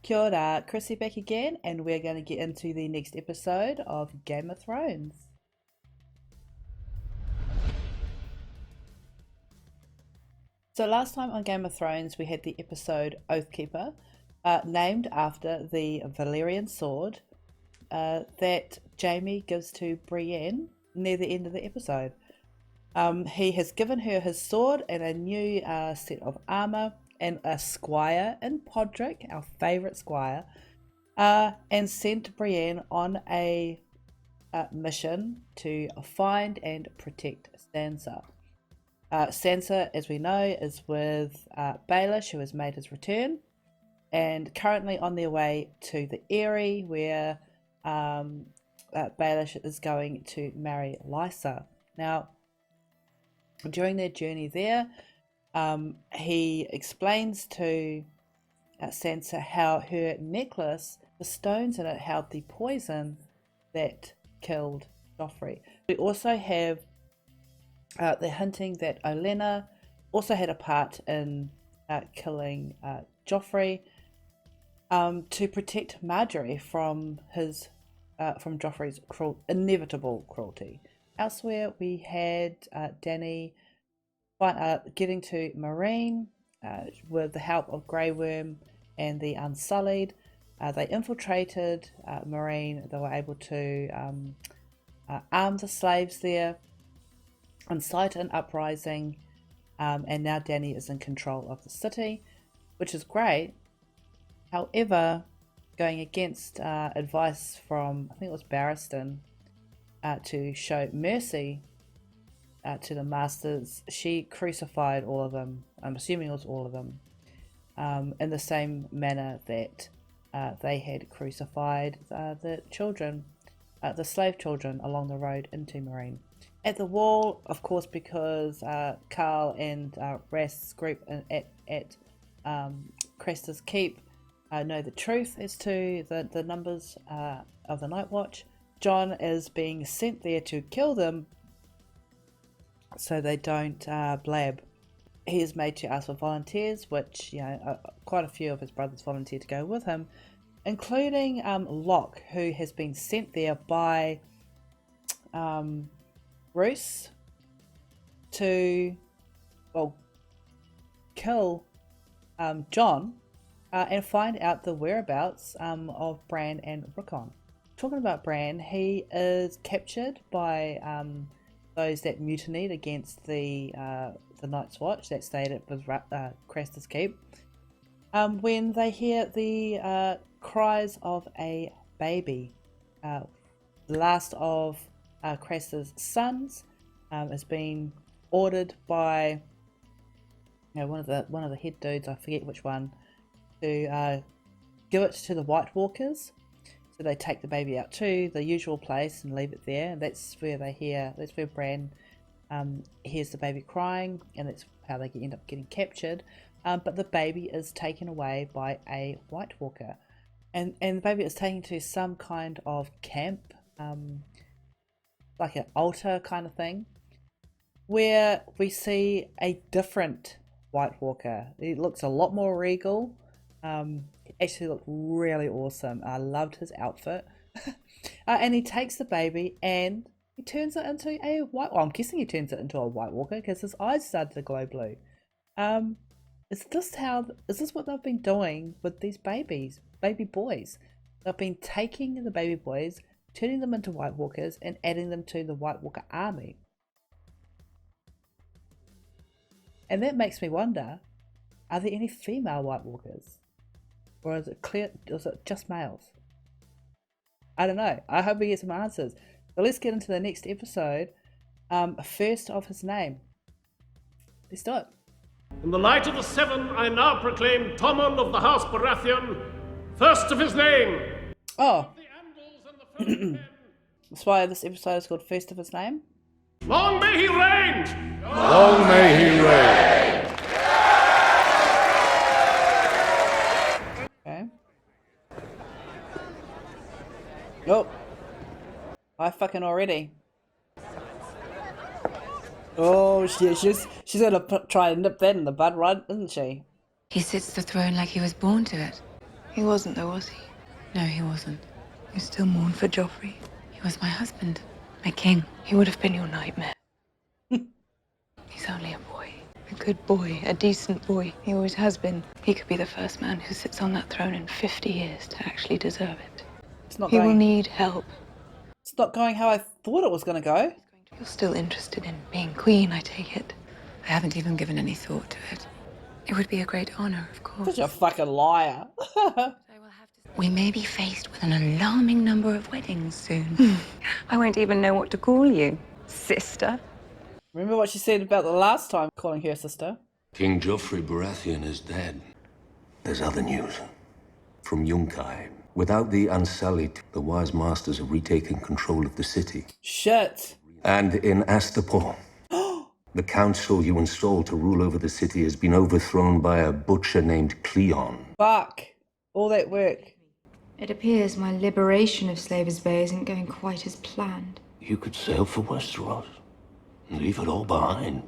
Kia ora, Chrissy back again, and we're going to get into the next episode of Game of Thrones. So last time on Game of Thrones, we had the episode Oathkeeper, named after the Valyrian sword that Jaime gives to Brienne near the end of the episode. He has given her his sword and a new set of armor and a squire in Podrick, our favourite squire, and sent Brienne on a mission to find and protect Sansa. Sansa, as we know, is with Baelish, who has made his return, and currently on their way to the Eyrie, where Baelish is going to marry Lysa. Now, during their journey there, he explains to Sansa how her necklace, the stones in it, held the poison that killed Joffrey. We also have the hinting that Olenna also had a part in killing Joffrey to protect Marjorie from Joffrey's inevitable cruelty. Elsewhere, we had Dany getting to Meereen with the help of Grey Worm and the Unsullied. They infiltrated Meereen. They were able to arm the slaves there, incite an uprising, and now Dany is in control of the city, which is great. However, going against advice from, I think it was Barristan, to show mercy to the masters, she crucified all of them. I'm assuming it was all of them, in the same manner that they had crucified the children, the slave children, along the road into Meereen. At the wall, of course, because Carl and Rast's group at Crestor's Keep know the truth as to the numbers of the Night Watch. Jon is being sent there to kill them so they don't blab. He is made to ask for volunteers, which quite a few of his brothers volunteered to go with him, including Locke, who has been sent there by Roose to kill Jon and find out the whereabouts of Bran and Rickon. Talking about Bran, he is captured by those that mutinied against the Night's Watch that stayed at Crestor's Keep, when they hear the cries of a baby. The last of Crestor's sons has been ordered by one of the head dudes, I forget which one, to give it to the White Walkers. So they take the baby out to the usual place and leave it there. And that's where Bran hears the baby crying, and that's how they end up getting captured. But the baby is taken away by a White Walker, and the baby is taken to some kind of camp, like an altar kind of thing, where we see a different White Walker. He looks a lot more regal. He actually looked really awesome. I loved his outfit. And he takes the baby and he turns it into a white. Well, I'm guessing he turns it into a White Walker because his eyes started to glow blue. Is this what they've been doing with these baby boys? They've been taking the baby boys, turning them into White Walkers, and adding them to the White Walker army. And that makes me wonder: are there any female White Walkers? Or is it just males? I don't know. I hope we get some answers. So let's get into the next episode. First of his name. Let's do it. In the light of the Seven, I now proclaim Tommen of the House Baratheon, first of his name. Oh. That's why this episode is called First of His Name. Long may he reign! Long may he reign! Okay. Oh. I fucking already. Oh, she's gonna try and nip that in the bud, right? Isn't she? He sits the throne like he was born to it. He wasn't though, was he? No, he wasn't. You still mourn for Joffrey? He was my husband, my king. He would have been your nightmare. He's only a boy. A good boy, a decent boy. He always has been. He could be the first man who sits on that throne in 50 years to actually deserve it. It's not He will going. need help. It's not going how I thought it was going to go. You're still interested in being queen, I take it. I haven't even given any thought to it. It would be a great honor, of course. Such a fucking liar. We may be faced with an alarming number of weddings soon. I won't even know what to call you. Sister? Remember what she said about the last time calling her sister? King Joffrey Baratheon is dead. There's other news. From Yunkai. Without the Unsullied, the Wise Masters have retaken control of the city. Shit. And in Astapor, the council you installed to rule over the city has been overthrown by a butcher named Cleon. Fuck. All that work. It appears my liberation of Slavers Bay isn't going quite as planned. You could sail for Westeros and leave it all behind.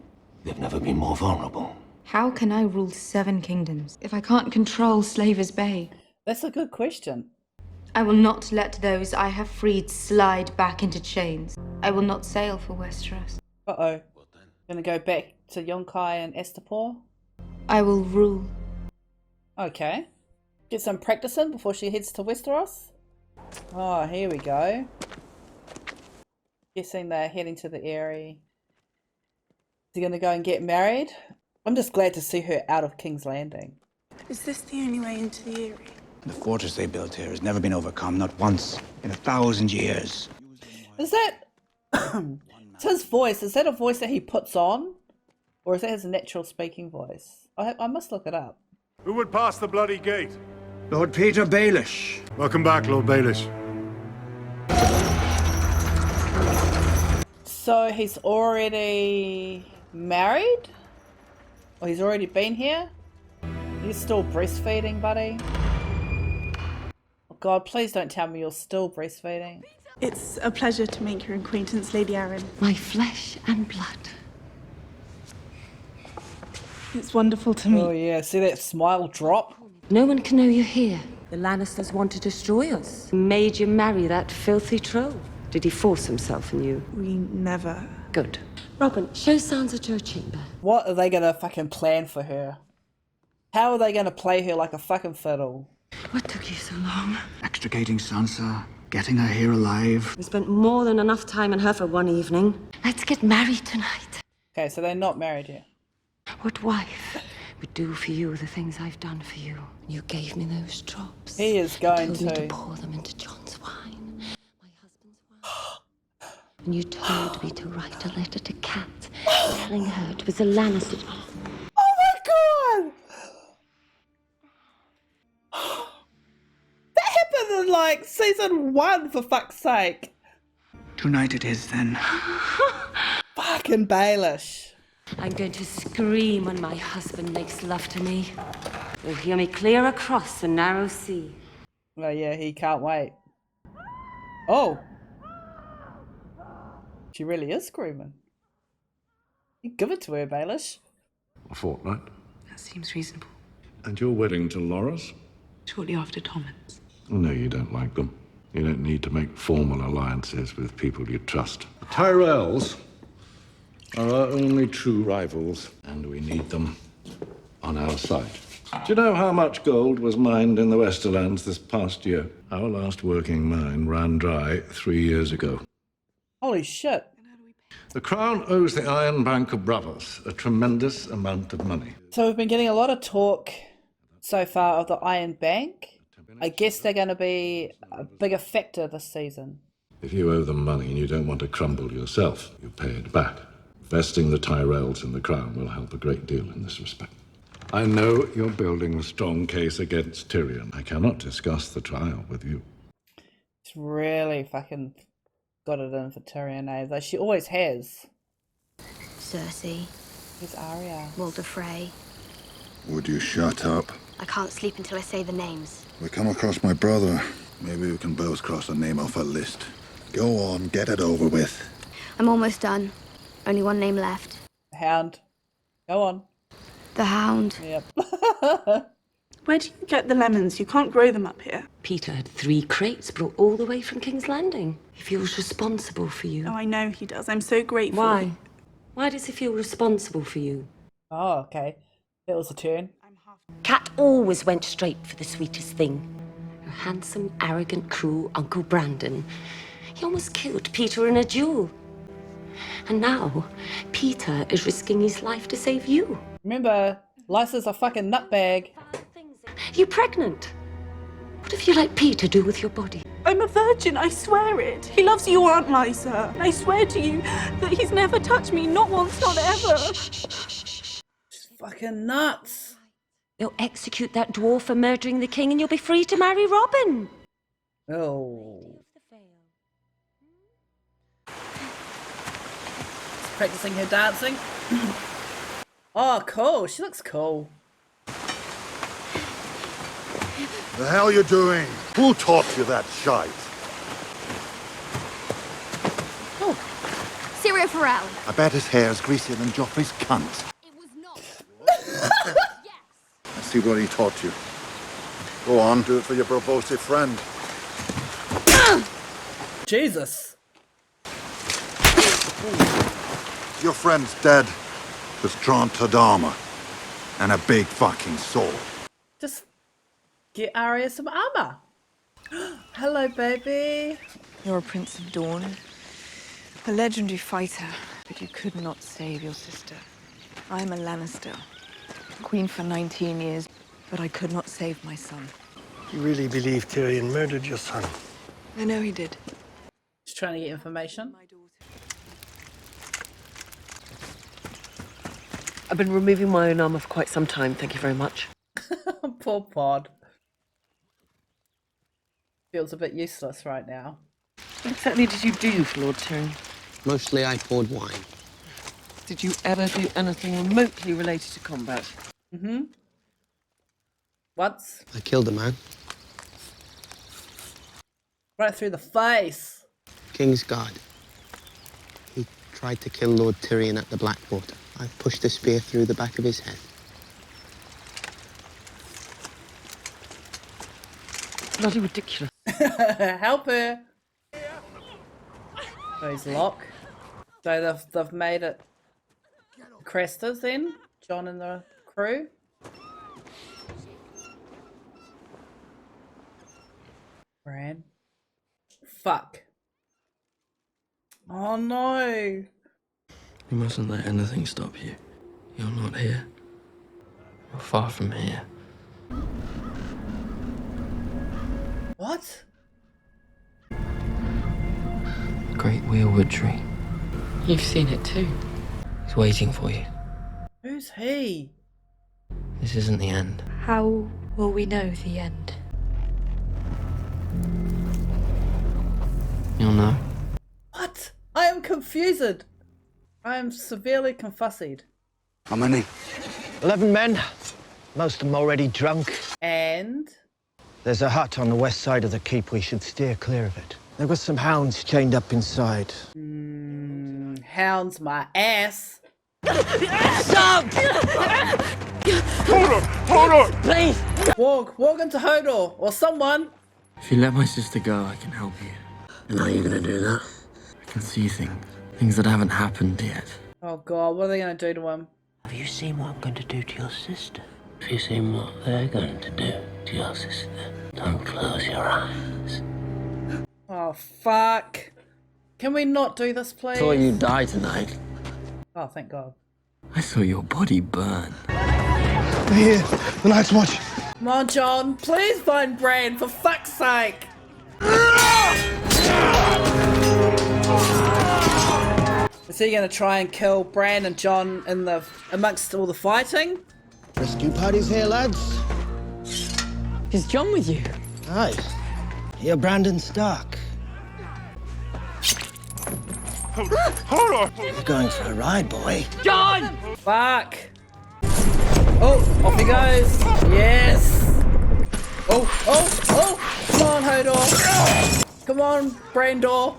They've never been more vulnerable. How can I rule 7 kingdoms if I can't control Slavers Bay? That's a good question. I will not let those I have freed slide back into chains. I will not sail for Westeros. Uh-oh. Gonna go back to Yunkai and Astapor? I will rule. Okay. Get some practice in before she heads to Westeros. Oh, here we go. Guessing they're heading to the Eyrie. Is he gonna go and get married? I'm just glad to see her out of King's Landing. Is this the only way into the Eyrie? The fortress they built here has never been overcome, not once in 1,000 years. Is that... It's his voice. Is that a voice that he puts on? Or is that his natural speaking voice? I must look it up. Who would pass the bloody gate? Lord Peter Baelish. Welcome back, Lord Baelish. So he's already married? Or he's already been here? You're still breastfeeding, buddy? Oh God, please don't tell me you're still breastfeeding. It's a pleasure to make your acquaintance, Lady Arryn. My flesh and blood. It's wonderful to meet. Oh yeah, see that smile drop? No one can know you're here. The Lannisters want to destroy us. Made you marry that filthy troll. Did he force himself on you? We never... Good. Robin, show Sansa to her chamber. What are they gonna fucking plan for her? How are they gonna play her like a fucking fiddle? What took you so long? Extricating Sansa, getting her here alive. We spent more than enough time on her for one evening. Let's get married tonight. Okay, so they're not married yet. What wife would do for you the things I've done for you? You gave me those drops. He is going You told me to. to pour them into John's wine. My husband's wine. And you told me to write a letter to Kat, telling her it was a Lannister. Oh my God! That happened in like season 1, for fuck's sake. Tonight it is, then. Fucking Baelish. I'm going to scream when my husband makes love to me. You'll hear me clear across the narrow sea. Oh yeah, he can't wait. Oh! She really is screaming. You give it to her, Baelish. A fortnight. That seems reasonable. And your wedding to Loras? Shortly after Thomas. No, you don't like them. You don't need to make formal alliances with people you trust. The Tyrells are our only true rivals, and we need them on our side. Do you know how much gold was mined in the Westerlands this past year? Our last working mine ran dry 3 years ago. Holy shit. The Crown owes the Iron Bank of Bravos a tremendous amount of money. So we've been getting a lot of talk so far of the Iron Bank. I guess they're going to be a bigger factor this season. If you owe them money and you don't want to crumble yourself, you pay it back. Vesting the Tyrells in the Crown will help a great deal in this respect. I know you're building a strong case against Tyrion. I cannot discuss the trial with you. It's really fucking got it in for Tyrion, eh? Though she always has. Cersei, Who's Arya? Walder Frey. Would you shut up? I can't sleep until I say the names. We come across my brother. Maybe we can both cross a name off a list. Go on, get it over with. I'm almost done. Only one name left. Hound. Go on. The Hound. Yep. Where do you get the lemons? You can't grow them up here. Peter had 3 crates brought all the way from King's Landing. He feels responsible for you. Oh, I know he does. I'm so grateful. Why? Why does he feel responsible for you? Oh, okay. That was a turn. Cat always went straight for the sweetest thing. Her handsome, arrogant, cruel Uncle Brandon. He almost killed Peter in a duel. And now, Peter is risking his life to save you. Remember, Lysa's a fucking nutbag. You pregnant? What if you let Peter do with your body? I'm a virgin, I swear it. He loves you, Aunt Lysa. And I swear to you that he's never touched me, not once, not ever. Fucking nuts. They'll execute that dwarf for murdering the king and you'll be free to marry Robin. Oh. Practicing her dancing. Oh, cool. She looks cool. The hell you doing? Who taught you that shite? Oh, Syrio Farrell. I bet his hair's greasier than Joffrey's cunt. It was not. I see what he taught you. Go on, do it for your verbose friend. Jesus. Your friend's dead. Was drawn to Dharma. And a big fucking sword. Just get Arya some armor. Hello, baby. You're a Prince of Dawn, a legendary fighter, but you could not save your sister. I'm a Lannister, queen for 19 years, but I could not save my son. You really believe Tyrion murdered your son? I know he did. Just trying to get information. I've been removing my own armour for quite some time, thank you very much. Poor Pod. Feels a bit useless right now. What exactly did you do for Lord Tyrion? Mostly I poured wine. Did you ever do anything remotely related to combat? Mm-hmm. Once. I killed a man. Right through the face. Kingsguard. He tried to kill Lord Tyrion at the Blackwater. I pushed a spear through the back of his head. Bloody ridiculous. Help her. So he's locked. So they've made it Crestas then? Jon and the crew? Bran. Fuck. Oh no. You mustn't let anything stop you. You're not here. You're far from here. What? The great weirwood tree. You've seen it too. He's waiting for you. Who's he? This isn't the end. How will we know the end? You'll know. What? I am confused. I am severely confussed. How many? 11 men. Most of them already drunk. And? There's a hut on the west side of the keep. We should steer clear of it. There were some hounds chained up inside. Hounds my ass. Stop! Hold on! Please! Walk into Hodor, or someone. If you let my sister go, I can help you. And how are you gonna do that? I can see things that haven't happened yet. Oh god, what are they gonna do to him? Have you seen what I'm going to do to your sister? Have you seen what they're going to do to your sister? Don't close your eyes. Oh fuck. Can we not do this, please? I thought you'd die tonight. Oh, thank god. I saw your body burn. Here, the Night's Watch. Come on, Jon. Please find Bran, for fuck's sake. Is he gonna try and kill Bran and Jon in the amongst all the fighting? Rescue party's here, lads. Is Jon with you? Aye. You're Brandon Stark. Hold on! You're going for a ride, boy. Jon! Fuck. Oh, off he goes. Yes. Oh. Come on, Hodor. Come on, Brandor.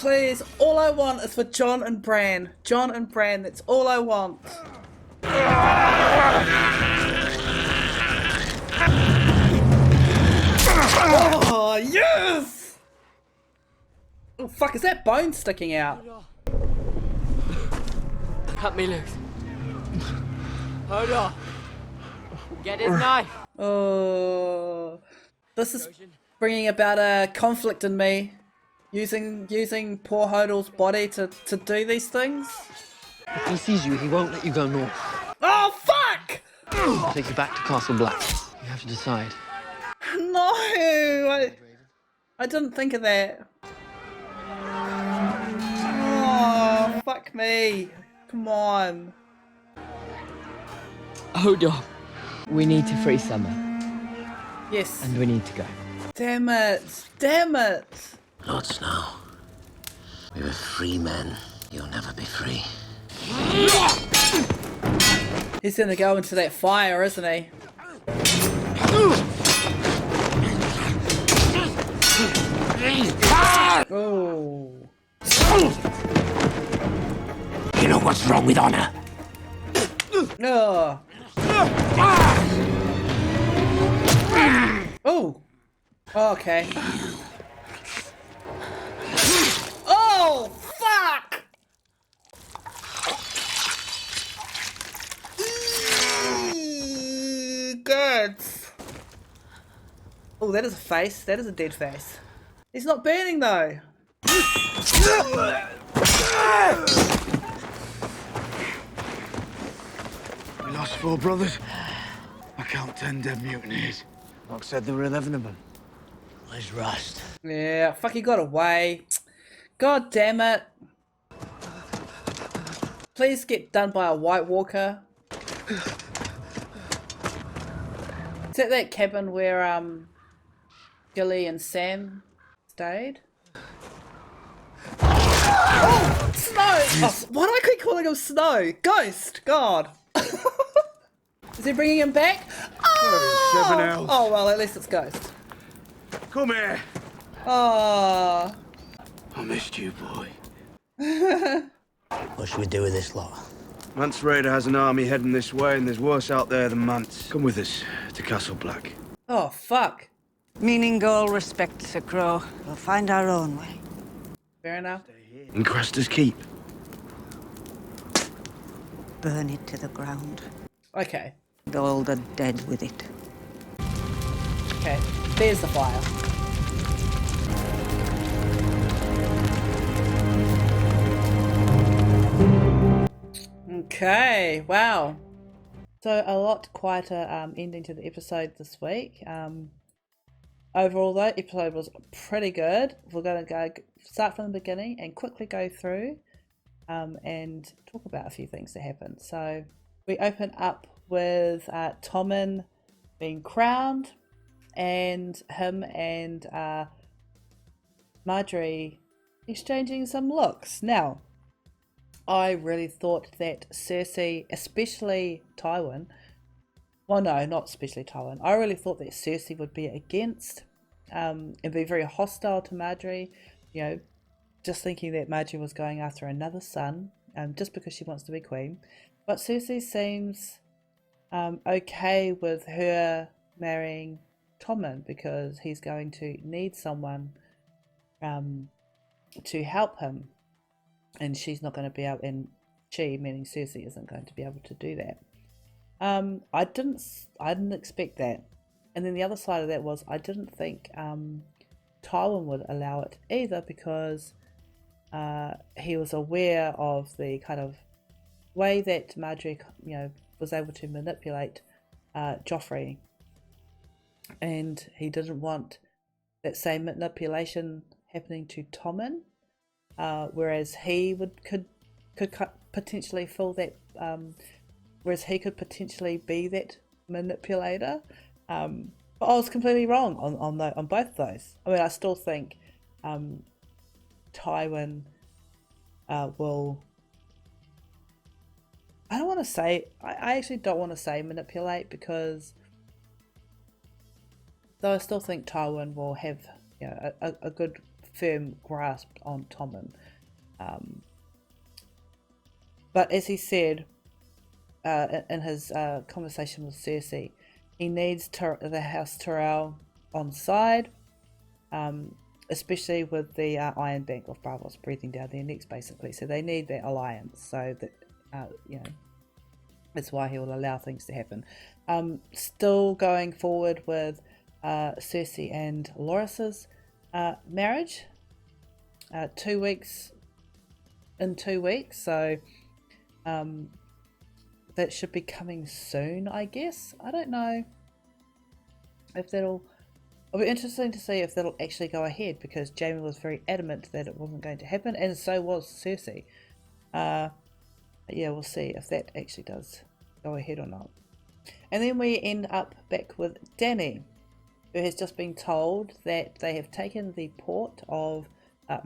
Please, all I want is for Jon and Bran. Jon and Bran, that's all I want. Oh, yes! Oh, fuck, is that bone sticking out? Cut me loose. Hold on. Get his knife. Oh, this is bringing about a conflict in me. Using poor Hodor's body to do these things. If he sees you, he won't let you go north. Oh, fuck! I'll take you back to Castle Black. You have to decide. No, I didn't think of that. Oh, fuck me. Come on. Hold on. We need to free Summer. Yes. And we need to go. Damn it. Damn it. Lord Snow, we were free men. You'll never be free. He's gonna go into that fire, isn't he? Oh. You know what's wrong with honor? Oh. Oh. Okay. Oh, fuck! Good. Oh, that is a face. That is a dead face. He's not burning though. We lost 4 brothers. I count 10 dead mutineers. Locke said there were 11 of them. Where's Rust? Yeah, fuck, he got away. God damn it. Please get done by a White Walker. Is that that cabin where Gilly and Sam stayed? Oh, Snow! Oh, why do I keep calling him Snow? Ghost! God! Is he bringing him back? Oh! 7 elves. Oh well, at least it's Ghost. Come here. Oh. I missed you, boy. What should we do with this lot? Mance Raider has an army heading this way, and there's worse out there than Mance. Come with us to Castle Black. Oh, fuck. Meaning goal, respect, Sir Crow. We'll find our own way. Fair enough. In Craster's Keep. Burn it to the ground. Okay. All the dead with it. Okay. There's the fire. Okay, wow. So a lot quieter ending to the episode this week. Overall though, episode was pretty good. We're going to start from the beginning and quickly go through and talk about a few things that happened. So we open up with Tommen being crowned and him and Margaery exchanging some looks. Now, I really thought that Cersei, especially Tywin, well no, not especially Tywin, I really thought that Cersei would be against and be very hostile to Margaery, you know, just thinking that Margaery was going after another son just because she wants to be queen. But Cersei seems okay with her marrying Tommen because he's going to need someone to help him. And she's not going to be able, and she, meaning Cersei, isn't going to be able to do that. I didn't expect that. And then the other side of that was I didn't think Tywin would allow it either because he was aware of the kind of way that Margaery, you know, was able to manipulate Joffrey, and he didn't want that same manipulation happening to Tommen. Whereas he could potentially fill that, whereas he could potentially be that manipulator. But I was completely wrong on both of those. I mean, I still think Tywin will. I don't want to say. I actually don't want to say manipulate because, though I still think Tywin will have, you know, a good firm grasp on Tommen. But as he said in his conversation with Cersei, he needs the House Tyrell on side, especially with the Iron Bank of Braavos breathing down their necks, basically. So they need that alliance, so that that's why he will allow things to happen. Still going forward with Cersei and Loras's marriage. 2 weeks in 2 weeks, so that should be coming soon, I guess. I don't know if it'll be interesting to see if that'll actually go ahead, because Jaime was very adamant that it wasn't going to happen, and so was Cersei. Yeah, we'll see if that actually does go ahead or not. And then we end up back with Dany, who has just been told that they have taken the port of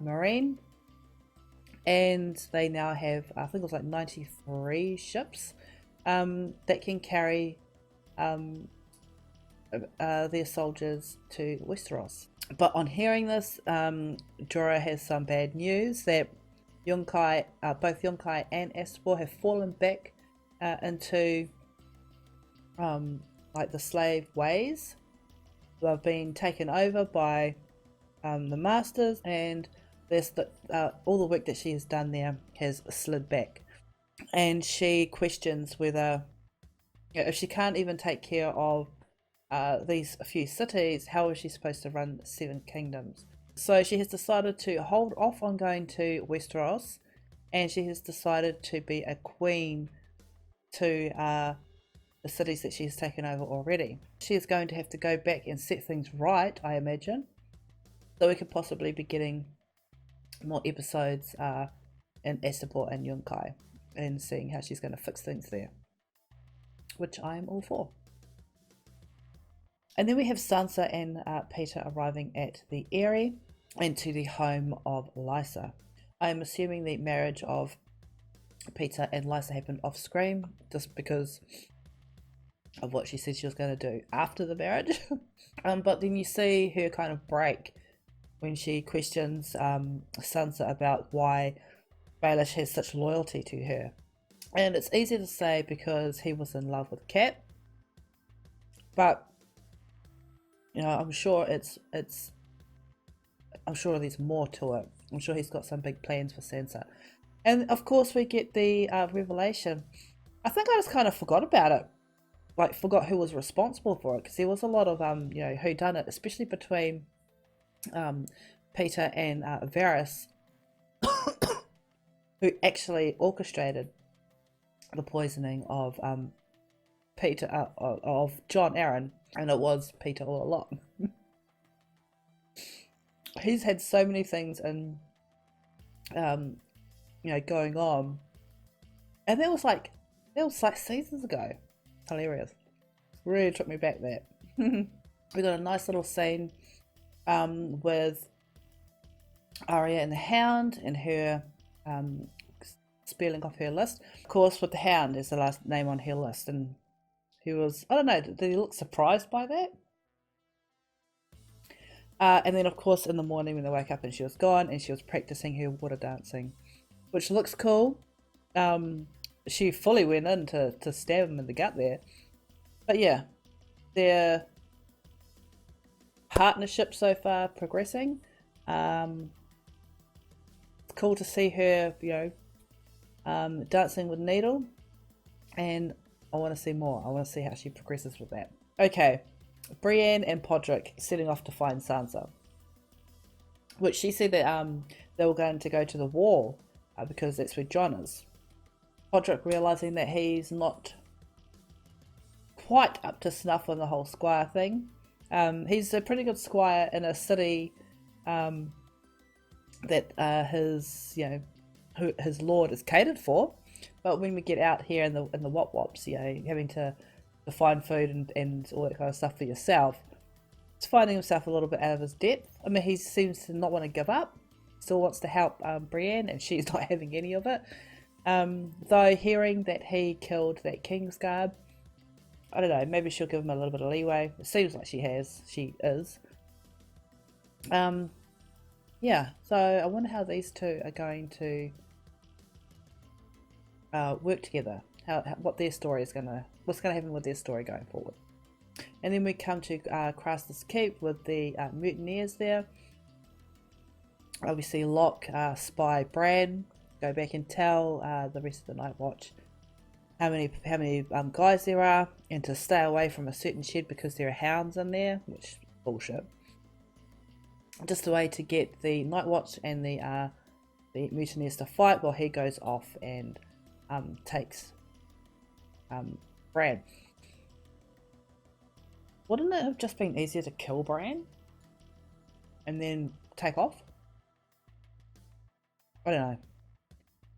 Meereen, and they now have, I think it was like 93 ships that can carry their soldiers to Westeros. But on hearing this, Jorah has some bad news that Yunkai, both Yunkai and Astapor have fallen back into like the slave ways. They've been taken over by the masters, and all the work that she has done there has slid back. And she questions whether, if she can't even take care of these few cities, how is she supposed to run 7 kingdoms? So she has decided to hold off on going to Westeros, and she has decided to be a queen to the cities that she has taken over already. She is going to have to go back and set things right, I imagine, so we could possibly be getting more episodes in Astapor and Yunkai, and seeing how she's going to fix things there, which I am all for. And then we have Sansa and Peter arriving at the Eyrie and to the home of Lysa. I am assuming the marriage of Peter and Lysa happened off screen, just because of what she said she was going to do after the marriage. But then you see her kind of break when she questions Sansa about why Baelish has such loyalty to her. And it's easy to say because he was in love with Cat, but I'm sure I'm sure there's more to it. I'm sure he's got some big plans for Sansa. And of course we get the revelation. I think I just kind of forgot about it. Like, forgot who was responsible for it, because there was a lot of whodunit, especially between Peter and Varys, who actually orchestrated the poisoning of Peter of Jon Arryn, and it was Peter all along. He's had so many things and going on, and that was like seasons ago. Hilarious. Really took me back there. We got a nice little scene with Arya and the Hound, and her spelling off her list. Of course, with the Hound is the last name on her list, and he was, I don't know, did he look surprised by that? And then of course in the morning when they woke up and she was gone, and she was practicing her water dancing, which looks cool. She fully went in to stab him in the gut there. But yeah, their partnership so far progressing. It's cool to see her, dancing with Needle, and I want to see more. I want to see how she progresses with that. Okay, Brienne and Podrick setting off to find Sansa, which she said that they were going to go to the wall because that's where Jon is. Podrick realizing that he's not quite up to snuff on the whole squire thing. He's a pretty good squire in a city that his lord is catered for, but when we get out here in the Wop Wops, having to find food and all that kind of stuff for yourself, he's finding himself a little bit out of his depth. I mean, he seems to not want to give up, still wants to help Brienne, and she's not having any of it. Though hearing that he killed that Kingsguard, I don't know, maybe she'll give him a little bit of leeway. It seems like she is. Yeah, yeah, so I wonder how these two are going to work together. What their story is what's gonna happen with their story going forward. And then we come to Craster's Keep with the mutineers there. Obviously, Locke spy Bran, go back and tell the rest of the Night Watch how many guys there are, and to stay away from a certain shed because there are hounds in there, which is bullshit. Just a way to get the Night Watch and the mutineers to fight while he goes off and takes Bran. Wouldn't it have just been easier to kill Bran and then take off? I don't know.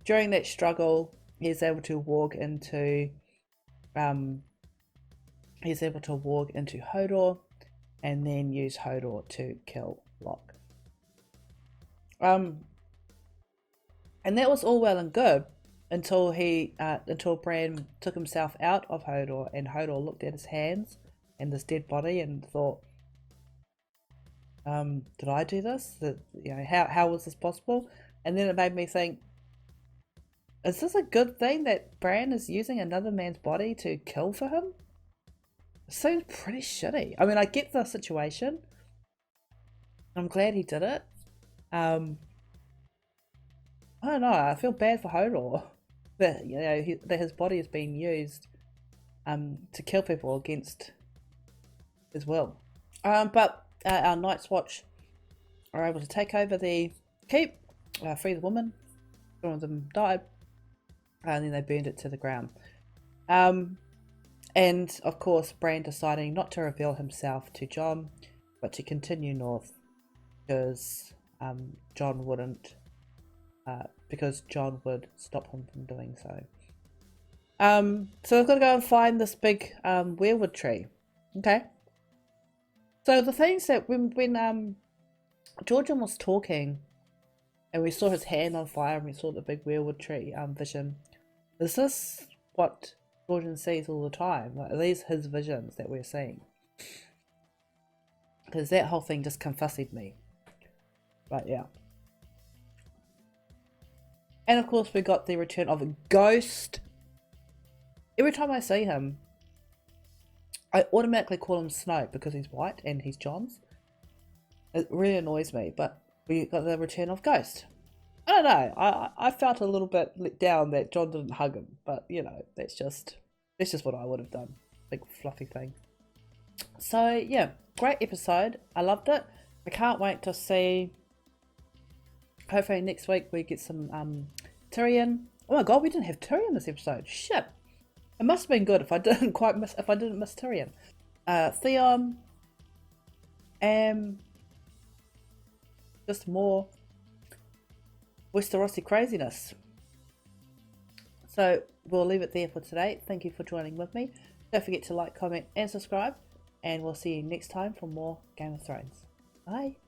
During that struggle, he's able to walk into Hodor and then use Hodor to kill Locke. And that was all well and good until Bran took himself out of Hodor, and Hodor looked at his hands and this dead body and thought, did I do this? How was this possible? And then it made me think, is this a good thing that Bran is using another man's body to kill for him? It seems pretty shitty. I mean, I get the situation. I'm glad he did it. I don't know, I feel bad for Hodor that that his body is being used to kill people against his will. But our Night's Watch are able to take over the keep, free the woman. One of them died, and then they burned it to the ground. And of course, Bran deciding not to reveal himself to Jon, but to continue north because Jon wouldn't. Because Jon would stop him from doing so. So we've got to go and find this big weirwood tree. Okay. So the things that when Georgian was talking, and we saw his hand on fire, and we saw the big weirwood tree vision. Is this what Georgian sees all the time? Like, are these his visions that we're seeing? Because that whole thing just confussed me. But yeah. And of course we got the return of a Ghost. Every time I see him, I automatically call him Snoke because he's white and he's Jon's. It really annoys me, but we got the return of Ghost. I don't know, I felt a little bit let down that Jon didn't hug him, but you know, that's just what I would have done. Big fluffy thing. So yeah, great episode. I loved it. I can't wait to see. Hopefully next week we get some Tyrion. Oh my god, we didn't have Tyrion this episode. Shit. It must have been good if I didn't miss Tyrion. Theon. Just more Westerosi craziness. So we'll leave it there for today. Thank you for joining with me. Don't forget to like, comment and subscribe, and we'll see you next time for more Game of Thrones. Bye.